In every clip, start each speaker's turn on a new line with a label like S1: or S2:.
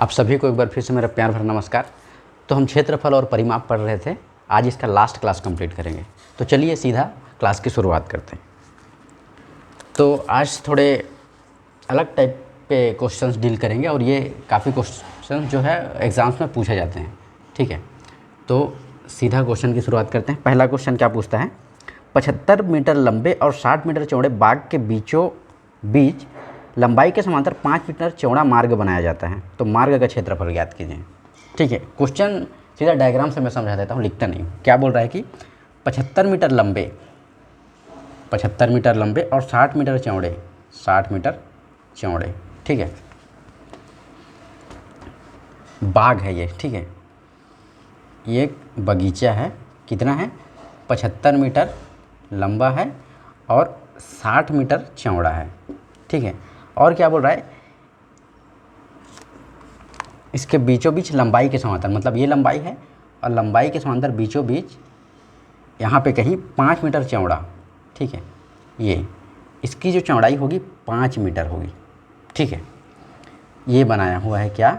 S1: आप सभी को एक बार फिर से मेरा प्यार भरा नमस्कार। तो हम क्षेत्रफल और परिमाप पढ़ रहे थे, आज इसका लास्ट क्लास कंप्लीट करेंगे। तो चलिए सीधा क्लास की शुरुआत करते हैं। तो आज थोड़े अलग टाइप पे क्वेश्चंस डील करेंगे और ये काफ़ी क्वेश्चन जो है एग्ज़ाम्स में पूछे जाते हैं, ठीक है। तो सीधा क्वेश्चन की शुरुआत करते हैं। पहला क्वेश्चन क्या पूछता है, 75 मीटर लंबे और 60 मीटर चौड़े बाग के बीचों बीच लंबाई के समांतर 5 मीटर चौड़ा मार्ग बनाया जाता है, तो मार्ग का क्षेत्रफल ज्ञात कीजिए। ठीक है, क्वेश्चन सीधा डायग्राम से मैं समझा देता हूँ, लिखता नहीं हूँ। क्या बोल रहा है कि 75 मीटर लंबे और 60 मीटर चौड़े, 60 मीटर चौड़े, ठीक है, बाग है ये, ठीक है, ये एक बगीचा है। कितना है, 75 मीटर लंबा है और 60 मीटर चौड़ा है, ठीक है। और क्या बोल रहा है, इसके बीचों बीच लंबाई के समांतर, मतलब ये लंबाई है और लंबाई के समांतर बीचों बीच यहाँ पे कहीं 5 मीटर चौड़ा, ठीक है, ये इसकी जो चौड़ाई होगी 5 मीटर होगी, ठीक है। ये बनाया हुआ है, क्या,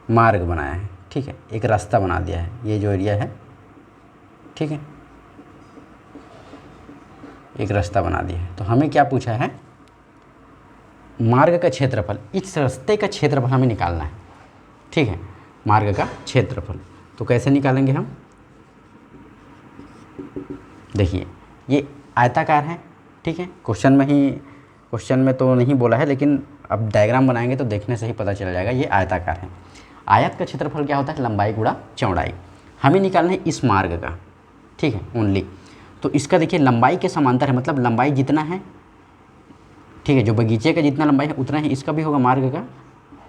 S1: मार्ग बनाया है, ठीक है, एक रास्ता बना दिया है, ये जो एरिया है, ठीक है, एक रास्ता बना दिया है। तो हमें क्या पूछा है, मार्ग का क्षेत्रफल, इस रास्ते का क्षेत्रफल हमें निकालना है, ठीक है, मार्ग का क्षेत्रफल। तो कैसे निकालेंगे हम, देखिए ये आयताकार है, ठीक है, क्वेश्चन में तो नहीं बोला है, लेकिन अब डायग्राम बनाएंगे तो देखने से ही पता चल जाएगा, ये आयताकार है। आयत का क्षेत्रफल क्या होता है, लंबाई गुणा चौड़ाई। हमें निकालना है इस मार्ग का, ठीक है, ओनली। तो इसका देखिए लंबाई के समांतर है, मतलब लंबाई जितना है, ठीक है, जो बगीचे का जितना लंबाई है उतना ही इसका भी होगा मार्ग का,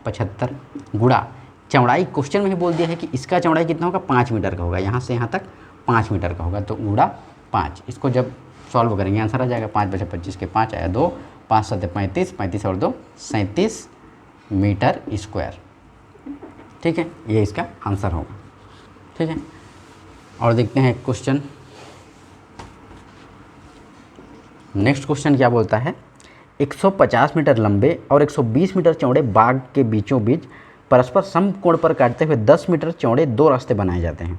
S1: 75 गुणा चौड़ाई। क्वेश्चन में ही बोल दिया है कि इसका चौड़ाई कितना होगा, 5 मीटर का होगा, यहाँ से यहाँ तक 5 मीटर का होगा, तो गुणा 5। इसको जब सॉल्व करेंगे आंसर आ जाएगा, 5 बचा 25 के 5 आया 2, 5 7 35, 35 और 2 37 मीटर स्क्वायर, ठीक है, ये इसका आंसर होगा, ठीक है। और देखते हैं क्वेश्चन, नेक्स्ट क्वेश्चन क्या बोलता है, 150 मीटर लंबे और 120 मीटर चौड़े बाग के बीचों बीच परस्पर समकोण पर काटते हुए 10 मीटर चौड़े 2 रास्ते बनाए जाते हैं।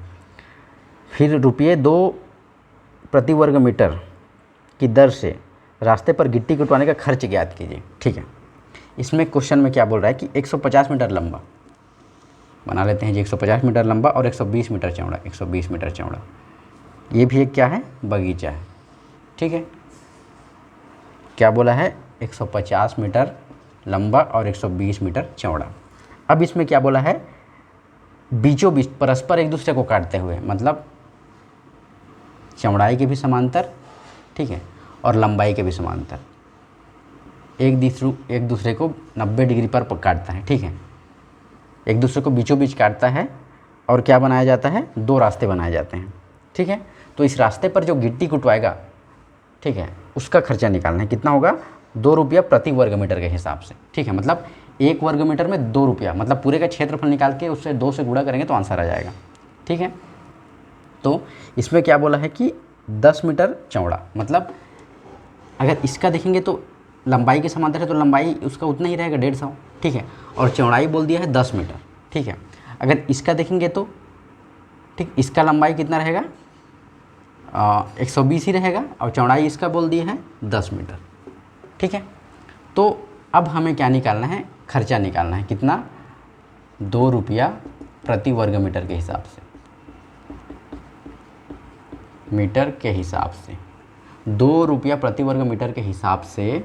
S1: फिर ₹2 प्रति वर्ग मीटर की दर से रास्ते पर गिट्टी कुटवाने का खर्च ज्ञात कीजिए, ठीक है। इसमें क्वेश्चन में क्या बोल रहा है कि 150 मीटर लंबा बना लेते हैं जी, 150 मीटर लंबा और 120 मीटर चौड़ा, 120 मीटर चौड़ा, ये भी एक क्या है, बगीचा है, ठीक है। क्या बोला है, 150 मीटर लंबा और 120 मीटर चौड़ा। अब इसमें क्या बोला है, बीचों बीच परस्पर एक दूसरे को काटते हुए, मतलब चौड़ाई के भी समांतर, ठीक है, और लंबाई के भी समांतर, एक दूसरे को 90 डिग्री पर काटता है, ठीक है, एक दूसरे को बीचों बीच काटता है। और क्या बनाया जाता है, 2 रास्ते बनाए जाते हैं, ठीक है। तो इस रास्ते पर जो गिट्टी कुटवाएगा, ठीक है, उसका खर्चा निकालना है, कितना होगा, ₹2 प्रति वर्ग मीटर के हिसाब से, ठीक है, मतलब 1 वर्ग मीटर में ₹2, मतलब पूरे का क्षेत्रफल निकाल के उससे 2 से गुणा करेंगे तो आंसर आ जाएगा, ठीक है। तो इसमें क्या बोला है कि 10 मीटर चौड़ा, मतलब अगर इसका देखेंगे तो लंबाई के समांतर है, तो लंबाई उसका उतना ही रहेगा, 150, ठीक है, और चौड़ाई बोल दिया है 10 मीटर, ठीक है। अगर इसका देखेंगे तो, ठीक, इसका लंबाई कितना रहेगा, 120 ही रहेगा, और चौड़ाई इसका बोल दिए है 10 मीटर, ठीक है। तो अब हमें क्या निकालना है, खर्चा निकालना है, कितना, ₹2 प्रति वर्ग मीटर के हिसाब से, मीटर के हिसाब से, ₹2 प्रति वर्ग मीटर के हिसाब से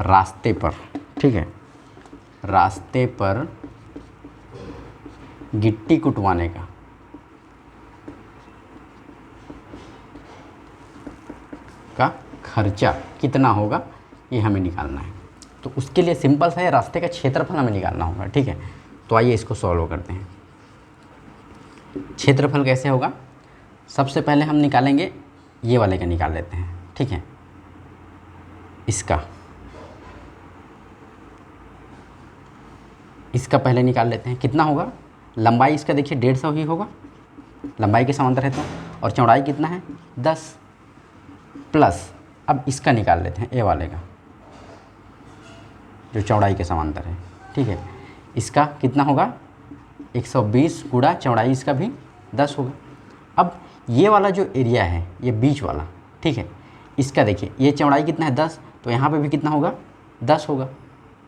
S1: रास्ते पर, ठीक है, रास्ते पर गिट्टी कुटवाने का खर्चा कितना होगा, ये हमें निकालना है। तो उसके लिए सिंपल सा है, रास्ते का क्षेत्रफल हमें निकालना होगा, ठीक है। तो आइए इसको सॉल्व करते हैं। क्षेत्रफल कैसे होगा, सबसे पहले हम निकालेंगे, ये वाले का निकाल लेते हैं, ठीक है, इसका पहले निकाल लेते हैं, कितना होगा, लंबाई इसका देखिए 150 ही होगा, लंबाई के समांतर है तो, और चौड़ाई कितना है, 10 प्लस, अब इसका निकाल लेते हैं, ए वाले का, जो चौड़ाई के समांतर है, ठीक है। इसका कितना होगा 120 गुणा चौड़ाई इसका भी 10 होगा। अब ये वाला जो एरिया है ये बीच वाला, ठीक है, इसका देखिए ये चौड़ाई कितना है 10, तो यहाँ पे भी कितना होगा 10 होगा,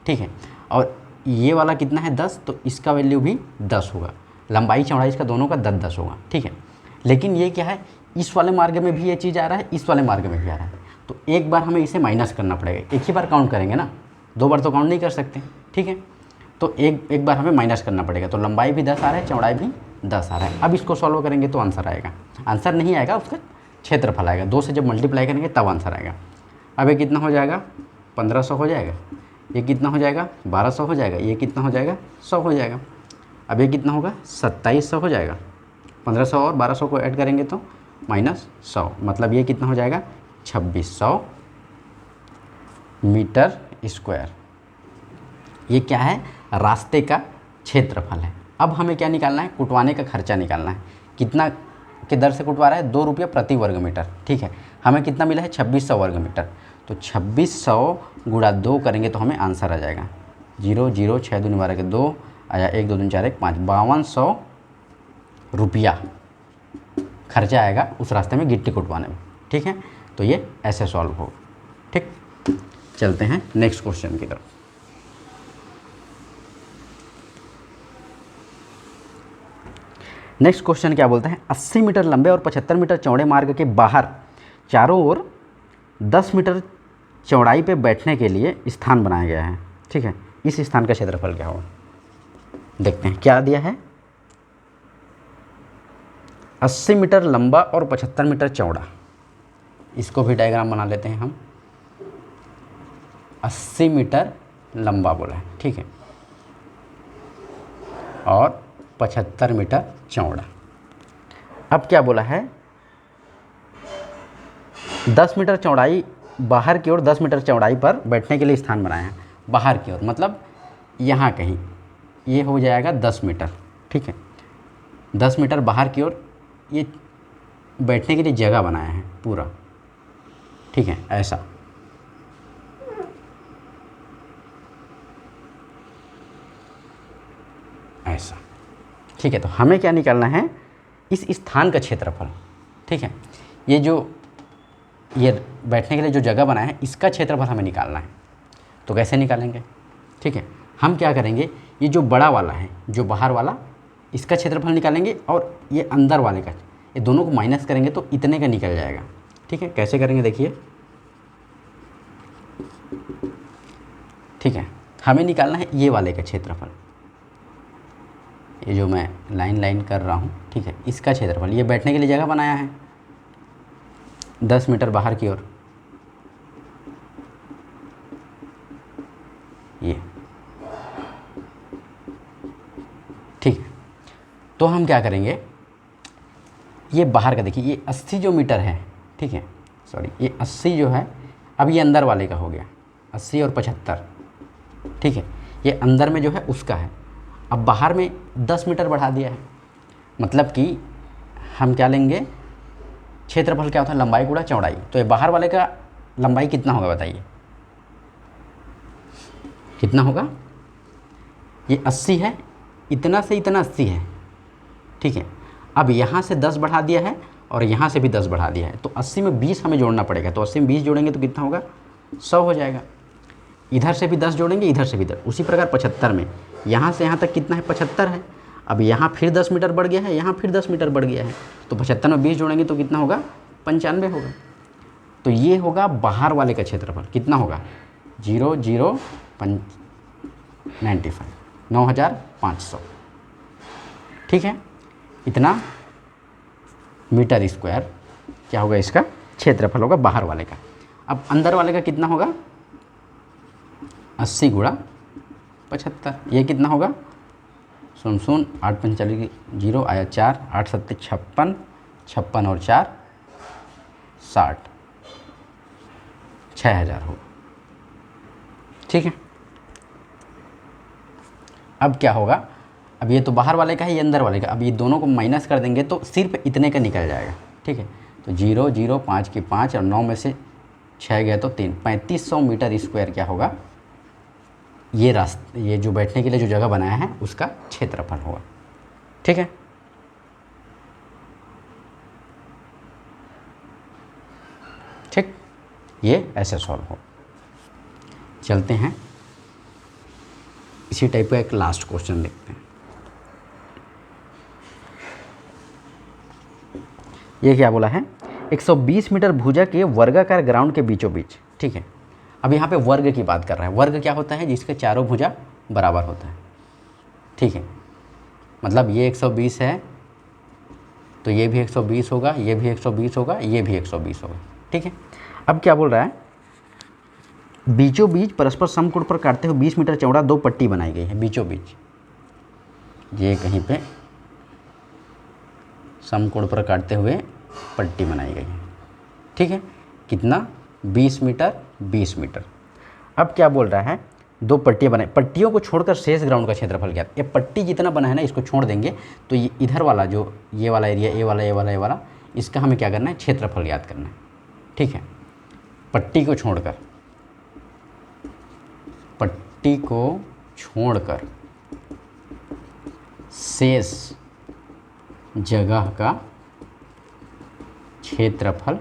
S1: ठीक है। और ये वाला कितना है 10, तो इसका वैल्यू भी 10 होगा। लंबाई चौड़ाई इसका दोनों का 10-10 होगा, ठीक है। लेकिन ये क्या है, इस वाले मार्ग में भी ये चीज़ आ रहा है, इस वाले मार्ग में भी आ रहा है, तो एक बार हमें इसे माइनस करना पड़ेगा। एक ही बार काउंट करेंगे ना, 2 बार तो काउंट नहीं कर सकते, ठीक है। तो एक बार हमें माइनस करना पड़ेगा। तो लंबाई भी 10 आ रहा है, चौड़ाई भी 10 आ रहा है। अब इसको सॉल्व करेंगे तो आंसर आएगा, आंसर नहीं आएगा, उसका क्षेत्रफल आएगा। 2 से जब मल्टीप्लाई करेंगे तब आंसर आएगा। अब ये कितना हो जाएगा 1500 हो जाएगा, ये कितना हो जाएगा 1200 हो जाएगा, ये कितना हो जाएगा 100 हो जाएगा। अब ये कितना होगा 2700 हो जाएगा। 1500 और 1200 को ऐड करेंगे तो -100, मतलब ये कितना हो जाएगा 2600 मीटर स्क्वायर। ये क्या है, रास्ते का क्षेत्रफल है। अब हमें क्या निकालना है, कुटवाने का खर्चा निकालना है। कितना के दर से कुटवा रहा है, 2 रुपये प्रति वर्ग मीटर, ठीक है। हमें कितना मिला है 2600 वर्ग मीटर, तो 2600 गुणा 2 करेंगे तो हमें आंसर आ जाएगा 0 0 6 दूनी 12 के 2 आया 1 2 3 4 1 5 5200 रुपया खर्चा आएगा उस रास्ते में गिट्टी कुटवाने में, ठीक है। तो ये ऐसे सॉल्व होगा, ठीक। चलते हैं नेक्स्ट क्वेश्चन की तरफ। नेक्स्ट क्वेश्चन क्या बोलते हैं, 80 मीटर लंबे और 75 मीटर चौड़े मार्ग के बाहर चारों ओर 10 मीटर चौड़ाई पे बैठने के लिए स्थान बनाया गया है, ठीक है। इस स्थान का क्षेत्रफल क्या होगा, देखते हैं क्या दिया है। 80 मीटर लंबा और 75 मीटर चौड़ा, इसको भी डायग्राम बना लेते हैं हम। 80 मीटर लंबा बोला है, ठीक है, और 75 मीटर चौड़ा। अब क्या बोला है, 10 मीटर चौड़ाई बाहर की ओर 10 मीटर चौड़ाई पर बैठने के लिए स्थान बनाया है। बाहर की ओर मतलब यहाँ कहीं, ये हो जाएगा 10 मीटर, ठीक है। 10 मीटर बाहर की ओर ये बैठने के लिए जगह बनाया है पूरा, ठीक है, ऐसा। ऐसा, ठीक है। तो हमें क्या निकालना है, इस स्थान का क्षेत्रफल, ठीक है। ये जो ये बैठने के लिए जो जगह बनाया है इसका क्षेत्रफल हमें निकालना है। तो कैसे निकालेंगे, ठीक है। हम क्या करेंगे, ये जो बड़ा वाला है, जो बाहर वाला, इसका क्षेत्रफल निकालेंगे, और ये अंदर वाले का, ये दोनों को माइनस करेंगे तो इतने का निकल जाएगा, ठीक है। कैसे करेंगे देखिए, ठीक है। हमें निकालना है ये वाले का क्षेत्रफल, ये जो मैं लाइन कर रहा हूँ, ठीक है, इसका क्षेत्रफल। ये बैठने के लिए जगह बनाया है 10 मीटर बाहर की ओर, ये, ठीक है। तो हम क्या करेंगे, ये बाहर का देखिए, ये 80 जो मीटर है, ठीक है, सॉरी, ये 80 जो है, अब ये अंदर वाले का हो गया 80 और 75, ठीक है। ये अंदर में जो है उसका है। अब बाहर में 10 मीटर बढ़ा दिया है, मतलब कि हम क्या लेंगे, क्षेत्रफल क्या होता है, लंबाई गुणा चौड़ाई। तो ये बाहर वाले का लंबाई कितना होगा बताइए, कितना होगा, ये 80 है, इतना से इतना 80 है, ठीक है। अब यहाँ से 10 बढ़ा दिया है और यहाँ से भी 10 बढ़ा दिया है, तो 80 में 20 हमें जोड़ना पड़ेगा। तो 80 में 20 जोड़ेंगे तो कितना होगा 100 हो जाएगा। इधर से भी 10 जोड़ेंगे, इधर से भी 10। उसी प्रकार 75 में यहाँ से यहाँ तक कितना है 75 है। अब यहाँ फिर 10 मीटर बढ़ गया है, यहाँ फिर 10 मीटर बढ़ गया है, तो 75 में 20 जोड़ेंगे तो कितना होगा 95 होगा। तो ये होगा बाहर वाले का क्षेत्रफल, कितना होगा 0,095 9500, ठीक है। इतना मीटर स्क्वायर क्या होगा, इसका क्षेत्रफल होगा बाहर वाले का। अब अंदर वाले का कितना होगा 80 गुणा 75, ये कितना होगा 0 8 45 0 आया 4 8 7 56 56 और 4 60 6000 होगा, ठीक है। अब क्या होगा, अब ये तो बाहर वाले का है, ये अंदर वाले का। अब ये दोनों को माइनस कर देंगे तो सिर्फ इतने का निकल जाएगा, ठीक है। तो 0 0 5 की 5 और 9 में से 6 गया तो 3, 3500 मीटर स्क्वायर क्या होगा ये रास्ता, ये जो बैठने के लिए जो जगह बनाया है उसका क्षेत्रफल होगा। ठीक है, ठीक, ये ऐसे सॉल्व हो। चलते हैं इसी टाइप का एक लास्ट क्वेश्चन देखते हैं। ये क्या बोला है, 120 मीटर भुजा के वर्गाकार ग्राउंड के बीचों बीच। ठीक है, अब यहाँ पे वर्ग की बात कर रहा है। वर्ग क्या होता है, जिसके चारों भुजा बराबर होता है। ठीक है, मतलब ये 120 है तो ये भी 120 होगा, ये भी 120 होगा, ये भी 120 होगा। ठीक है, अब क्या बोल रहा है, बीचों बीच परस्पर समकोण पर काटते हुए 20 मीटर चौड़ा 2 पट्टी बनाई गई है। बीचों बीच ये कहीं पे समकोण पर काटते हुए पट्टी बनाई गई है। ठीक है, कितना, 20 मीटर 20 मीटर। अब क्या बोल रहा है, 2 पट्टियाँ बनाई, पट्टियों को छोड़कर शेष ग्राउंड का क्षेत्रफल क्या। ये पट्टी जितना बना है ना, इसको छोड़ देंगे तो ये इधर वाला जो ये वाला एरिया, ये वाला, ये वाला, ये वाला, इसका हमें क्या करना है, क्षेत्रफल याद करना है। ठीक है, पट्टी को छोड़कर, पट्टी को छोड़कर शेष जगह का क्षेत्रफल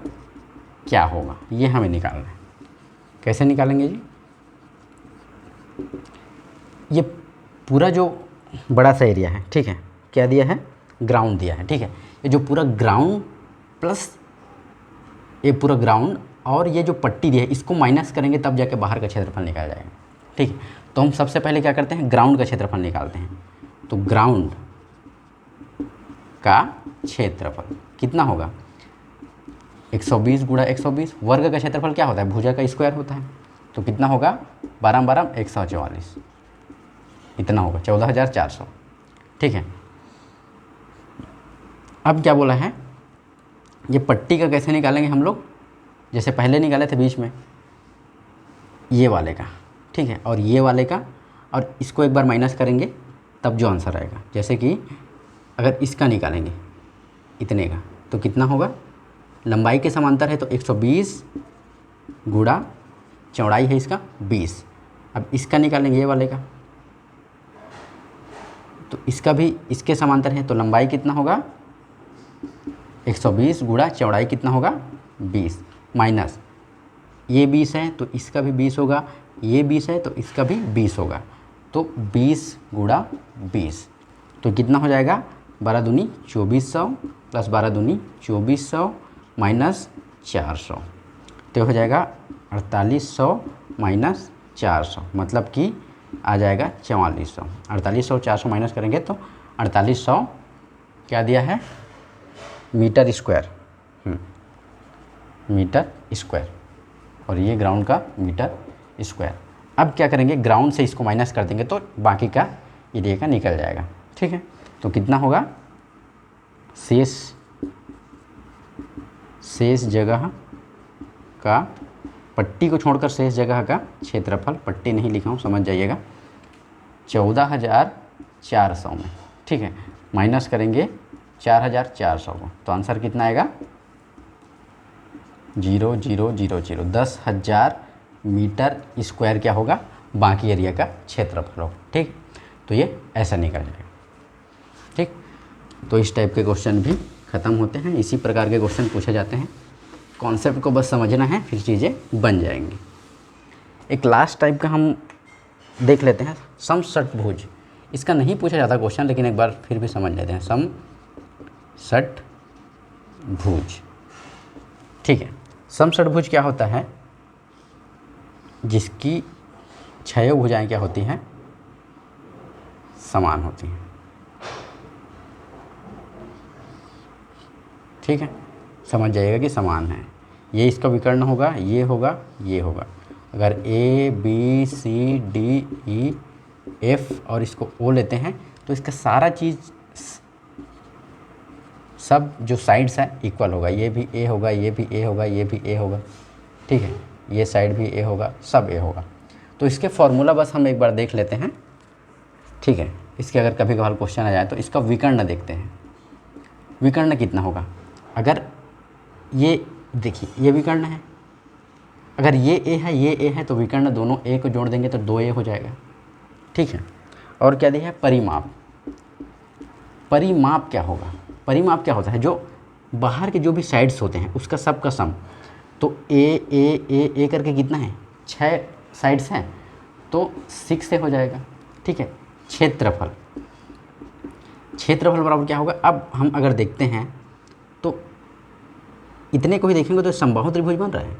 S1: क्या होगा, ये हमें निकालना है। कैसे निकालेंगे जी, ये पूरा जो बड़ा सा एरिया है, ठीक है, क्या दिया है, ग्राउंड दिया है। ठीक है, ये जो पूरा ग्राउंड प्लस ये पूरा ग्राउंड और ये जो पट्टी दी है, इसको माइनस करेंगे तब जाके बाहर का क्षेत्रफल निकल जाएगा। ठीक है, तो हम सबसे पहले क्या करते हैं, ग्राउंड का क्षेत्रफल निकालते हैं। तो ग्राउंड का क्षेत्रफल कितना होगा, 120 गुणा 120। वर्ग का क्षेत्रफल क्या होता है, भुजा का स्क्वायर होता है। तो कितना होगा, 12 12 144, इतना होगा 14,400। ठीक है, अब क्या बोला है, ये पट्टी का कैसे निकालेंगे हम लोग, जैसे पहले निकाले थे बीच में ये वाले का। ठीक है, और ये वाले का, और इसको एक बार माइनस करेंगे तब जो आंसर आएगा। जैसे कि अगर इसका निकालेंगे इतने का तो कितना होगा, लंबाई के समांतर है तो 120 गुणा चौड़ाई है इसका 20। अब इसका निकालेंगे ये वाले का, तो इसका भी इसके समांतर है तो लंबाई कितना होगा, 120 गुणा चौड़ाई कितना होगा 20, माइनस ये 20 है तो इसका भी 20 होगा, ये 20 है तो इसका भी 20 होगा, तो 20 गुणा 20 तो कितना हो जाएगा, 12 दूनी 2400 प्लस 12 दूनी 2400 माइनस 400, तो हो जाएगा 4800 माइनस 400, मतलब कि आ जाएगा 4400। 4800 400 माइनस करेंगे तो 4800 क्या दिया है, मीटर स्क्वायर, मीटर स्क्वायर, और ये ग्राउंड का मीटर स्क्वायर। अब क्या करेंगे, ग्राउंड से इसको माइनस कर देंगे तो बाकी का एरिया का निकल जाएगा। ठीक है, तो कितना होगा, शेष जगह का, पट्टी को छोड़कर शेष जगह का क्षेत्रफल, पट्टी नहीं लिखा हूँ समझ जाइएगा, 14,400 में। ठीक है, माइनस करेंगे 4,400 को तो आंसर कितना आएगा, 0,000, 10,000 मीटर स्क्वायर क्या होगा, बाकी एरिया का क्षेत्रफल होगा। ठीक, तो ये ऐसा निकल जाएगा। ठीक, तो इस टाइप के क्वेश्चन भी ख़त्म होते हैं, इसी प्रकार के क्वेश्चन पूछे जाते हैं। कॉन्सेप्ट को बस समझना है, फिर चीज़ें बन जाएंगी। एक लास्ट टाइप का हम देख लेते हैं, समषटभुज। इसका नहीं पूछा जाता क्वेश्चन, लेकिन एक बार फिर भी समझ लेते हैं, समषटभुज। ठीक है, समषटभुज क्या होता है, जिसकी 6 भुजाएं क्या होती हैं, समान होती हैं। ठीक है, समझ जाइएगा कि समान है। ये इसका विकर्ण होगा, ये होगा, ये होगा। अगर A B C D E F और इसको O लेते हैं तो इसका सारा चीज़, सब जो साइड्स है इक्वल होगा। ये भी A होगा, ये भी A होगा, ये भी A होगा। ठीक है, ये साइड भी A होगा, सब A होगा। तो इसके फॉर्मूला बस हम एक बार देख लेते हैं। ठीक है, इसके अगर कभी कभार क्वेश्चन आ जाए तो इसका विकर्ण देखते हैं। विकर्ण कितना होगा, अगर ये देखिए ये विकर्ण है, अगर ये A है ये A है तो विकर्ण दोनों A को जोड़ देंगे तो 2A हो जाएगा। ठीक है। और क्या दिया है, परिमाप। परिमाप क्या होगा, परिमाप क्या होता है, जो बाहर के जो भी साइड्स होते हैं उसका सब का सम। तो ए करके कितना है, 6 साइड्स हैं, तो 6 से हो जाएगा, ठीक है। क्षेत्रफल, क्षेत्रफल बराबर क्या होगा, अब हम अगर देखते हैं तो इतने को ही देखेंगे तो समबाहु त्रिभुज बन रहा है,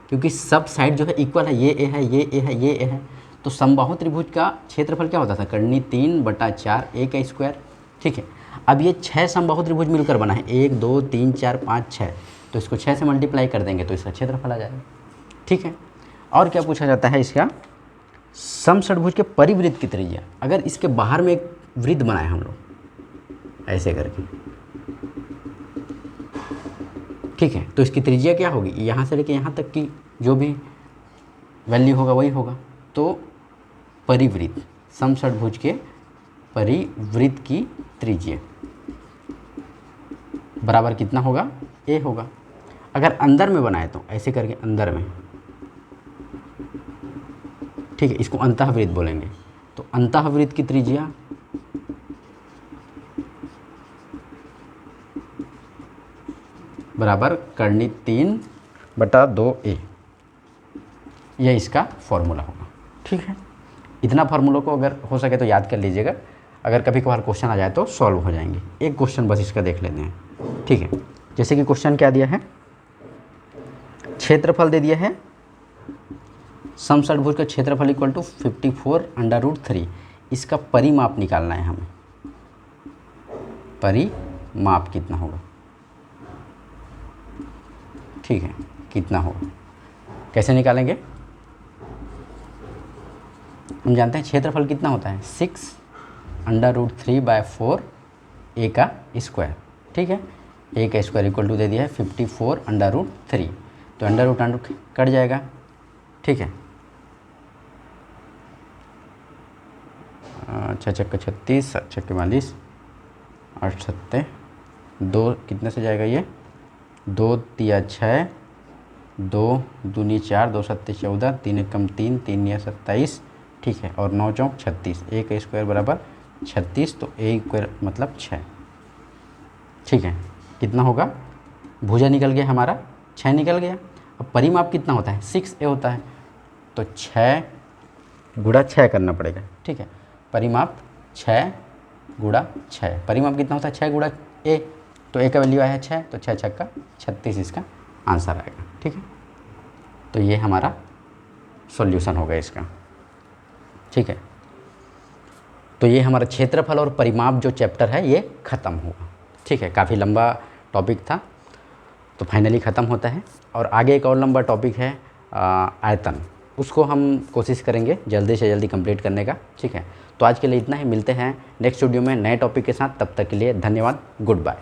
S1: क्योंकि सब साइड जो है इक्वल है, ये ए है, ये ए है, ये ए है। तो समबाहु त्रिभुज का क्षेत्रफल क्या होता था, करनी 3/4 ए का स्क्वायर, ठीक है। अब ये 6 समबाहु त्रिभुज मिलकर बना है, 1 2 3 4 5 6, तो इसको 6 से मल्टीप्लाई कर देंगे तो इसका क्षेत्रफल आ जाएगा, ठीक है। और क्या पूछा जाता है, इसका समषटभुज के परिवृत्त की त्रिज्या। अगर इसके बाहर में एक वृत्त बनाए हम लोग ऐसे करके, ठीक है, तो इसकी त्रिज्या क्या होगी, यहाँ से लेके यहाँ तक की जो भी वैल्यू होगा वही होगा। तो परिवृत्त, समषटभुज के परिवृत्त की त्रिज्या बराबर कितना होगा, ए होगा। अगर अंदर में बनाए तो ऐसे करके अंदर में, ठीक है, इसको अंतःवृत्त बोलेंगे। तो अंतःवृत्त की त्रिज्या बराबर करनी 3/2a, यह इसका फॉर्मूला होगा, ठीक है। इतना फार्मूला को अगर हो सके तो याद कर लीजिएगा, अगर कभी कभार क्वेश्चन आ जाए तो सॉल्व हो जाएंगे। एक क्वेश्चन बस इसका देख लेते हैं, ठीक है। जैसे कि क्वेश्चन क्या दिया है, क्षेत्रफल दे दिया है, समषटभुज का क्षेत्रफल इक्वल टू 54√3। इसका परिमाप निकालना है हमें, परिमाप कितना होगा, ठीक है, कितना होगा, कैसे निकालेंगे। हम जानते हैं क्षेत्रफल कितना होता है, 6√3/4 ए का स्क्वायर, ठीक है। ए का स्क्वायर इक्वल टू दे दिया है 54√3, तो अंडर रूट कट जाएगा, ठीक है। 6 छक्के 36, 7 छक्के 42, 8 सत्ते 2, कितने से जाएगा ये, 2 तिया 6, 2 दूनी 4, 2 सत्ते 14, 3 एकम 3, 3 या 27, ठीक है। और 9 चौक 36, ए का स्क्वायर बराबर 36, तो ए स्क्वायर मतलब 6, ठीक है। कितना होगा, भुजा निकल गया हमारा, 6 निकल गया। अब परिमाप कितना होता है, 6a होता है, तो 6 गुणा 6 करना पड़ेगा, ठीक है। परिमाप 6 गुणा 6, परिमाप कितना होता है, 6 गुणा a, तो a का वैल्यू आया है 6, तो 6 छक्का 36 इसका आंसर आएगा, ठीक है। तो ये हमारा सॉल्यूशन होगा इसका, ठीक है। तो ये हमारा क्षेत्रफल और परिमाप जो चैप्टर है ये ख़त्म हुआ, ठीक है। काफ़ी लंबा टॉपिक था, तो फाइनली ख़त्म होता है। और आगे एक और लंबा टॉपिक है आयतन, उसको हम कोशिश करेंगे जल्दी से जल्दी कंप्लीट करने का, ठीक है। तो आज के लिए इतना ही, मिलते हैं नेक्स्ट वीडियो में नए टॉपिक के साथ, तब तक के लिए धन्यवाद, गुड बाय।